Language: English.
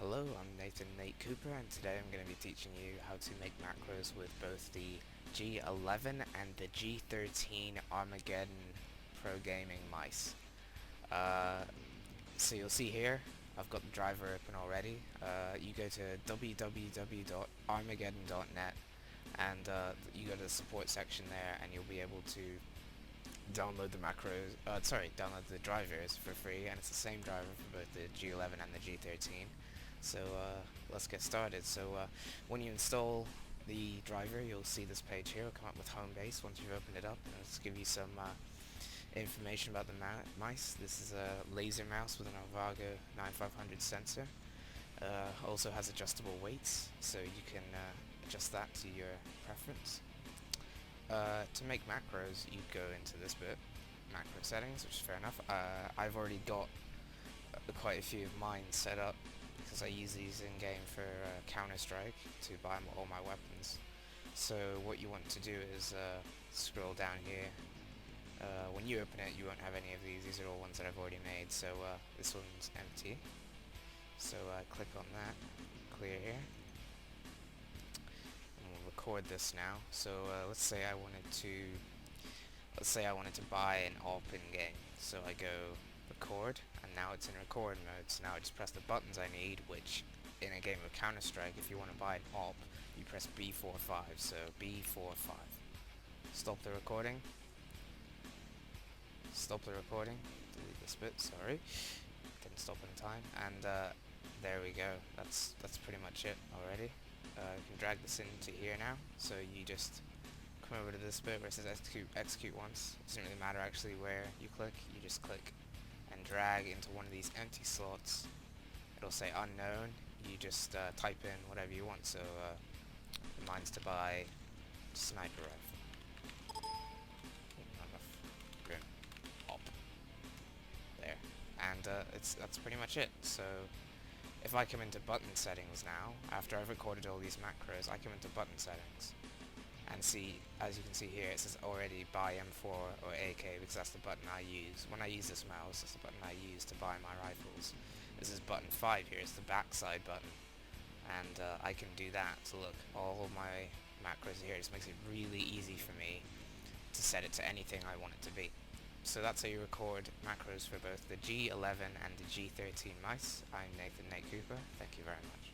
Hello, I'm Nate Cooper, and today I'm going to be teaching you how to make macros with both the G11 and the G13 Armaggeddon Pro Gaming mice. Uh, so you'll see here, I've got the driver open already. You go to www.armaggeddon.net and you go to the support section there, and you'll be able to download the macros, download the drivers for free, and it's the same driver for both the G11 and the G13. So let's get started. So when you install the driver, you'll see this page here. It'll come up with home base once you've opened it up, and it'll give you some information about the mice. This is a laser mouse with an Armaggeddon 9500 sensor. Also has adjustable weights, so you can adjust that to your preference. To make macros, you go into this bit, macro settings, which is fair enough. I've already got quite a few of mine set up because I use these in game for Counter-Strike to buy all my weapons. So what you want to do is scroll down here. When you open it, you won't have any of these. These are all ones that I've already made. So this one's empty. So click on that, clear here. We'll record this now. So let's say I wanted to buy an AWP in game. So I go record, and now it's in record mode. So now I just press the buttons I need, which in a game of Counter-Strike, if you want to buy an AWP, you press B45. So B45. Stop the recording. Stop the recording. Delete this bit. Sorry, didn't stop in time. And there we go. That's pretty much it already. You can drag this into here now, so you just come over to this bit where it says execute once. It doesn't really matter actually where you click, you just click and drag into one of these empty slots. It'll say unknown, you just type in whatever you want, so mine's to buy sniper rifle. Not enough. Grim. Op. There. And that's pretty much it. So if I come into button settings now, after I've recorded all these macros, I come into button settings and see, as you can see here, it says already buy M4 or AK because that's the button I use. When I use this mouse, that's the button I use to buy my rifles. This is button 5 here, it's the backside button. And I can do that. So look, all of my macros here, just makes it really easy for me to set it to anything I want it to be. So that's how you record macros for both the G11 and the G13 mice. I'm Nate Cooper. Thank you very much.